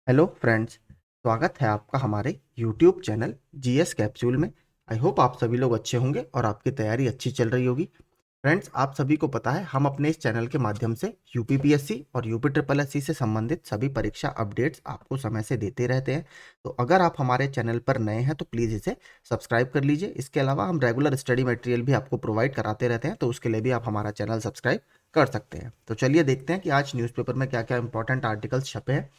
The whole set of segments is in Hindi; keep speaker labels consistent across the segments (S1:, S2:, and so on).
S1: Hello friends. स्वागत है आपका हमारे यूट्यूब चैनल जीएस कैप्सूल में। आई होप आप सभी लोग अच्छे होंगे और आपकी तैयारी अच्छी चल रही होगी। फ्रेंड्स, आप सभी को पता है हम अपने इस चैनल के माध्यम से यूपीपीएससी और यूपी ट्रिपल एससी से संबंधित सभी परीक्षा अपडेट्स आपको समय से देते रहते हैं। तो अगर आप हमारे चैनल पर नए हैं तो प्लीज़ इसे सब्सक्राइब कर लीजिए। इसके अलावा हम रेगुलर स्टडी मटेरियल भी आपको प्रोवाइड कराते रहते हैं, तो उसके लिए भी आप हमारा चैनल सब्सक्राइब कर सकते हैं। तो चलिए देखते हैं कि आज न्यूज़पेपर में क्या क्या इंपॉर्टेंट आर्टिकल्स छपे हैं।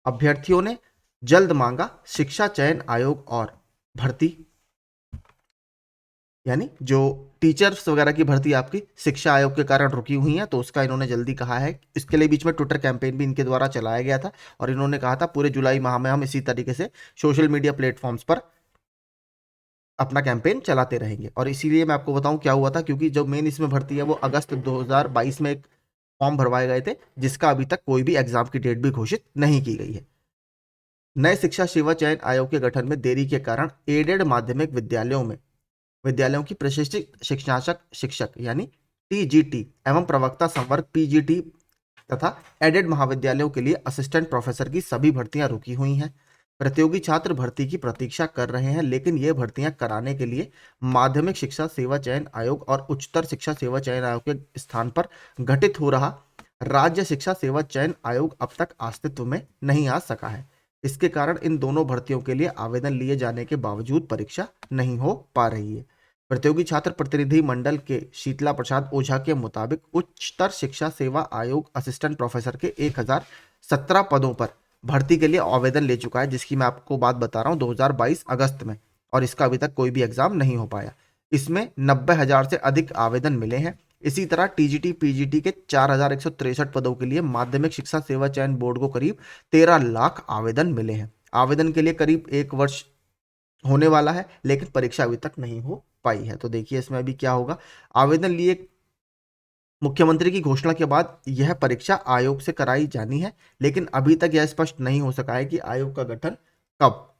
S1: अभ्यर्थियों ने जल्द मांगा शिक्षा चयन आयोग और भर्ती, यानी जो टीचर्स वगैरह की भर्ती आपकी शिक्षा आयोग के कारण रुकी हुई है, तो उसका इन्होंने जल्दी कहा है। इसके लिए बीच में ट्विटर कैंपेन भी इनके द्वारा चलाया गया था और इन्होंने कहा था पूरे जुलाई माह में हम इसी तरीके से सोशल मीडिया प्लेटफॉर्म्स पर अपना कैंपेन चलाते रहेंगे। और इसीलिए मैं आपको बताऊं क्या हुआ था, क्योंकि जो मेन इसमें भर्ती है वो अगस्त 2022 में एक फॉर्म भरवाए गए थे, जिसका अभी तक कोई भी एग्जाम की डेट भी घोषित नहीं की गई है। नए शिक्षा सेवा चयन आयोग के गठन में देरी के कारण एडेड माध्यमिक विद्यालयों की प्रशिक्षित शिक्षाशक शिक्षक यानी टीजीटी एवं प्रवक्ता संवर्ग पीजीटी तथा एडेड महाविद्यालयों के लिए असिस्टेंट प्रोफेसर की सभी भर्तियां रुकी हुई हैं। प्रतियोगी छात्र भर्ती की प्रतीक्षा कर रहे हैं, लेकिन ये भर्तियां कराने के लिए माध्यमिक शिक्षा सेवा चयन आयोग और उच्चतर शिक्षा सेवा चयन आयोग के स्थान पर गठित हो रहा राज्य शिक्षा सेवा चयन आयोग अब तक अस्तित्व में नहीं आ सका है। इसके कारण इन दोनों भर्तियों के लिए आवेदन लिए जाने के बावजूद परीक्षा नहीं हो पा रही है। प्रतियोगी छात्र प्रतिनिधि मंडल के शीतला प्रसाद ओझा के मुताबिक उच्चतर शिक्षा सेवा आयोग असिस्टेंट प्रोफेसर के 1017 पदों पर भर्ती के लिए आवेदन ले चुका है, जिसकी मैं आपको बात बता रहा हूँ 2022 अगस्त में, और इसका अभी तक कोई भी एग्जाम नहीं हो पाया। इसमें 90,000 से अधिक आवेदन मिले हैं। इसी तरह टीजीटी पीजीटी के 4,163 पदों के लिए माध्यमिक शिक्षा सेवा चयन बोर्ड को करीब 13 लाख आवेदन मिले हैं। आवेदन के लिए करीब एक वर्ष होने वाला है, लेकिन परीक्षा अभी तक नहीं हो पाई है। तो देखिए इसमें अभी क्या होगा। आवेदन लिए मुख्यमंत्री की घोषणा के बाद यह परीक्षा आयोग से कराई जानी है, लेकिन अभी तक यह स्पष्ट नहीं हो सका है कि आयोग का गठन कब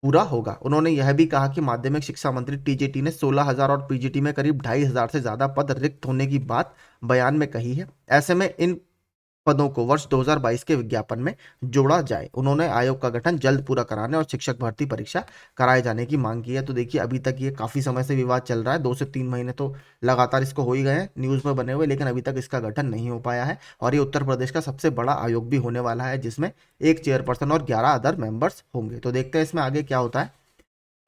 S1: पूरा होगा। उन्होंने यह भी कहा कि माध्यमिक शिक्षा मंत्री टीजीटी ने 16,000 और पीजीटी में करीब 2,500 से ज्यादा पद रिक्त होने की बात बयान में कही है। ऐसे में इन पदों को वर्ष 2022 के विज्ञापन में जोड़ा जाए। उन्होंने आयोग का गठन जल्द पूरा कराने और शिक्षक भर्ती परीक्षा कराए जाने की मांग की है। तो देखिए अभी तक ये काफी समय से विवाद चल रहा है, 2 से 3 महीने तो लगातार इसको हो ही गए हैं न्यूज में बने हुए, लेकिन अभी तक इसका गठन नहीं हो पाया है। और ये उत्तर प्रदेश का सबसे बड़ा आयोग भी होने वाला है, जिसमें एक चेयरपर्सन और 11 अदर मेंबर्स होंगे। तो देखते हैं इसमें आगे क्या होता है।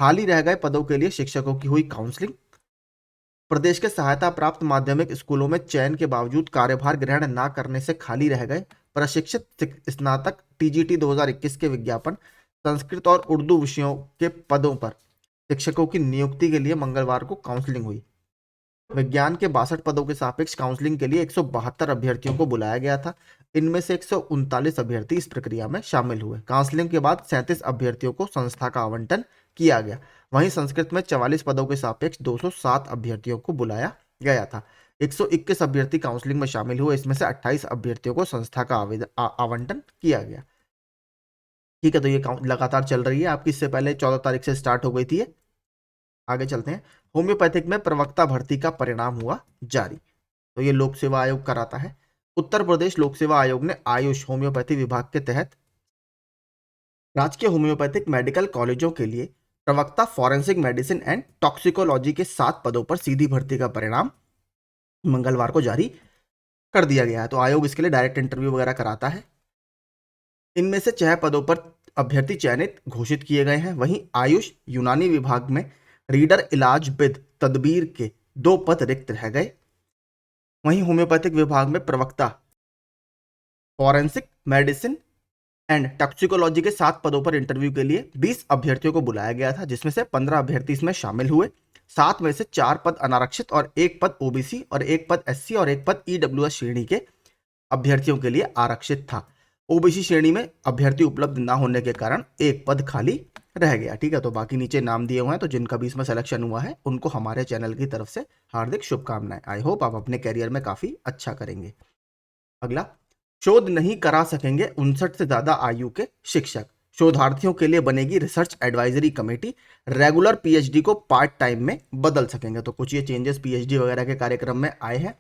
S1: खाली रह गए पदों के लिए शिक्षकों की हुई काउंसलिंग। प्रदेश के सहायता प्राप्त माध्यमिक स्कूलों में चयन के बावजूद कार्यभार ग्रहण न करने से खाली रह गए प्रशिक्षित स्नातक टीजीटी 2021 के विज्ञापन संस्कृत और उर्दू विषयों के पदों पर शिक्षकों की नियुक्ति के लिए मंगलवार को काउंसलिंग हुई। विज्ञान के 62 पदों के सापेक्ष काउंसलिंग के लिए 172 अभ्यर्थियों को बुलाया गया था। इनमें से 139 अभ्यर्थी इस प्रक्रिया में शामिल हुए। काउंसलिंग के बाद 37 अभ्यर्थियों को संस्था का आवंटन किया गया। वहीं संस्कृत में 44 पदों के सापेक्ष 207 अभ्यर्थियों को बुलाया गया था। 121 अभ्यर्थी काउंसलिंग में शामिल हुए। इसमें से 28 अभ्यर्थियों को संस्था का आवंटन किया गया। ठीक है, तो ये लगातार चल रही है आपकी। इससे पहले 14 तारीख से स्टार्ट हो गई थी ये। आगे चलते हैं। होम्योपैथिक में प्रवक्ता भर्ती का परिणाम हुआ जारी। तो ये लोक सेवा आयोग कराता है। उत्तर प्रदेश लोक सेवा आयोग ने आयुष होम्योपैथी विभाग के तहत राजकीय होम्योपैथिक मेडिकल कॉलेजों के लिए प्रवक्ता फॉरेंसिक मेडिसिन एंड टॉक्सिकोलॉजी के 7 पदों पर सीधी भर्ती का परिणाम मंगलवार को जारी कर दिया गया है। तो आयोग इसके लिए डायरेक्ट इंटरव्यू वगैरह कराता है। इनमें से 6 पदों पर अभ्यर्थी चयनित घोषित किए गए हैं। वहीं आयुष यूनानी विभाग में रीडर इलाज विद तदबीर के 2 पद रिक्त रह गए। वहीं होम्योपैथिक विभाग में प्रवक्ता फॉरेंसिक मेडिसिन एंड टॉक्सिकोलॉजी के 7 पदों पर इंटरव्यू के लिए 20 अभ्यर्थियों को बुलाया गया था, जिसमें से 15 अभ्यर्थी इसमें शामिल हुए। 7 में से 4 पद अनारक्षित और 1 पद ओबीसी और 1 पद एससी और 1 पद ईडब्ल्यूएस श्रेणी के अभ्यर्थियों के लिए आरक्षित था। ओबीसी श्रेणी में अभ्यर्थी उपलब्ध न होने के कारण 1 पद खाली रह गया। ठीक है, तो बाकी नीचे नाम दिए हुए हैं, तो जिनका भी इसमें सिलेक्शन हुआ है उनको हमारे चैनल की तरफ से हार्दिक शुभकामनाएं। आई होप आप अपने करियर में काफी अच्छा करेंगे। अगला, शोध नहीं करा सकेंगे 59 से ज्यादा आयु के शिक्षक। शोधार्थियों के लिए बनेगी research advisory committee. Regular PhD को पार्ट टाइम में बदल सकेंगे। तो कुछ ये चेंजेस पीएचडी वगैरह के कार्यक्रम में आए हैं।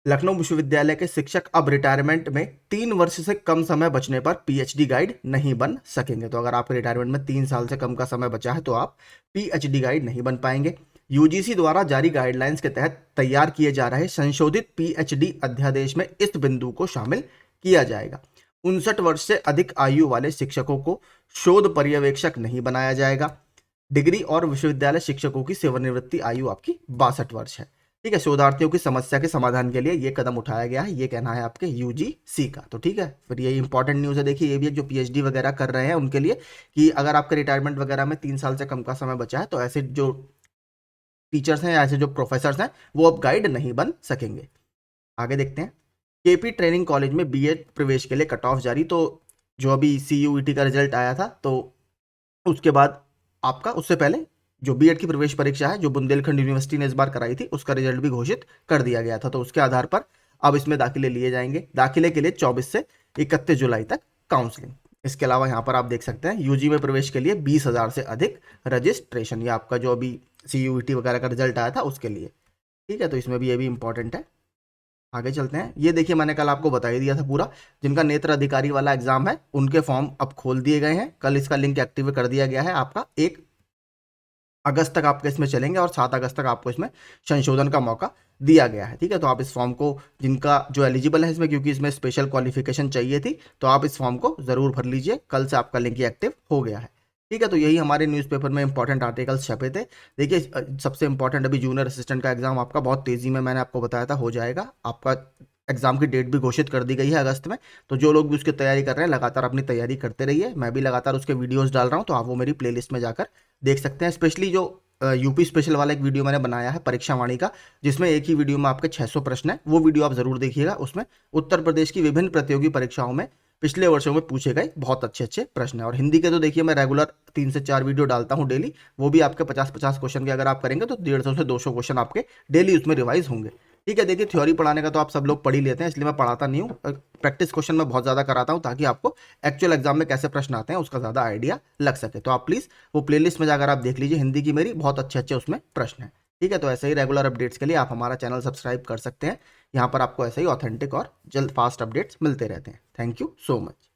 S1: लखनऊ विश्वविद्यालय के शिक्षक अब रिटायरमेंट में 3 वर्ष से कम समय बचने पर पीएचडी गाइड नहीं बन सकेंगे। तो अगर आपके रिटायरमेंट में 3 साल से कम का समय बचा है तो आप पीएचडी गाइड नहीं बन पाएंगे। यूजीसी द्वारा जारी गाइडलाइंस के तहत तैयार किए जा रहे संशोधित पीएचडी अध्यादेश में इस बिंदु को शामिल किया जाएगा। 59 वर्ष से अधिक आयु वाले शिक्षकों को शोध पर्यवेक्षक नहीं बनाया जाएगा। डिग्री और विश्वविद्यालय शिक्षकों की सेवानिवृत्ति आयु आपकी 62 वर्ष है। ठीक है, शोधार्थियों की समस्या के समाधान के लिए ये कदम उठाया गया है, ये कहना है आपके यूजीसी का। तो ठीक है, फिर ये इंपॉर्टेंट न्यूज़ है। देखिए ये भी जो पीएचडी वगैरह कर रहे हैं उनके लिए कि अगर आपके रिटायरमेंट वगैरह में 3 साल से कम का समय बचा है तो ऐसे जो टीचर्स हैं, ऐसे जो प्रोफेसर्स हैं, वो अब गाइड नहीं बन सकेंगे। आगे देखते हैं। केपी ट्रेनिंग कॉलेज में बीएड प्रवेश के लिए कट ऑफ जारी। तो जो अभी सीयूईटी का रिजल्ट आया था तो उसके बाद आपका उससे पहले जो बीएड की प्रवेश परीक्षा है जो बुंदेलखंड यूनिवर्सिटी ने इस बार कराई थी उसका रिजल्ट भी घोषित कर दिया गया था। तो उसके आधार पर अब इसमें दाखिले लिए जाएंगे। दाखिले के लिए 24 से 31 जुलाई तक काउंसलिंग। इसके अलावा यहाँ पर आप देख सकते हैं यूजी में प्रवेश के लिए 20,000 से अधिक रजिस्ट्रेशन। ये आपका जो अभी सीयूईटी वगैरह का रिजल्ट आया था उसके लिए। ठीक है, तो इसमें भी ये भी इंपॉर्टेंट है। आगे चलते हैं। ये देखिए मैंने कल आपको बता ही दिया था पूरा, जिनका नेत्र अधिकारी वाला एग्जाम है उनके फॉर्म अब खोल दिए गए हैं। कल इसका लिंक एक्टिव कर दिया गया है। आपका 1 अगस्त तक आपके इसमें चलेंगे और 7 अगस्त तक आपको इसमें संशोधन का मौका दिया गया है। ठीक है, तो आप इस फॉर्म को, जिनका जो एलिजिबल है इसमें, क्योंकि इसमें स्पेशल क्वालिफिकेशन चाहिए थी, तो आप इस फॉर्म को ज़रूर भर लीजिए। कल से आपका लिंक एक्टिव हो गया है। ठीक है, तो यही हमारे न्यूज़पेपर में इंपॉर्टेंट आर्टिकल्स छपे थे। देखिए सबसे इंपॉर्टेंट अभी जूनियर असिस्टेंट का एग्जाम आपका बहुत तेज़ी में, मैंने आपको बताया था, हो जाएगा। आपका एग्जाम की डेट भी घोषित कर दी गई है अगस्त में। तो जो लोग भी उसकी तैयारी कर रहे हैं लगातार अपनी तैयारी करते रहिए। मैं भी लगातार उसके वीडियोस डाल रहा हूँ, तो आप वो मेरी प्लेलिस्ट में जाकर देख सकते हैं। स्पेशली जो यूपी स्पेशल वाला एक वीडियो मैंने बनाया है परीक्षा वाणी का, जिसमें एक ही वीडियो में आपके 600 प्रश्न है, वो वीडियो आप जरूर देखिएगा। उसमें उत्तर प्रदेश की विभिन्न प्रतियोगी परीक्षाओं में पिछले वर्षों में पूछे गए बहुत अच्छे अच्छे प्रश्न है। और हिंदी के तो देखिए मैं रेगुलर 3 से 4 वीडियो डालता हूँ डेली। वो भी आपके 50-50 क्वेश्चन के अगर आप करेंगे तो 150 से 200 क्वेश्चन आपके डेली उसमें रिवाइज होंगे। ठीक है, देखिए थ्योरी पढ़ाने का तो आप सब लोग पढ़ ही लेते हैं, इसलिए मैं पढ़ाता नहीं हूँ। प्रैक्टिस क्वेश्चन मैं बहुत ज़्यादा कराता हूँ ताकि आपको एक्चुअल एग्जाम में कैसे प्रश्न आते हैं उसका ज़्यादा आइडिया लग सके। तो आप प्लीज़ वो प्लेलिस्ट में जाकर आप देख लीजिए, हिंदी की मेरी बहुत अच्छे अच्छे उसमें प्रश्न हैं। ठीक है, तो ऐसे ही रेगुलर अपडेट्स के लिए आप हमारा चैनल सब्सक्राइब कर सकते हैं। यहाँ पर आपको ऐसे ही ऑथेंटिक और जल्द फास्ट अपडेट्स मिलते रहते हैं। Thank you so much.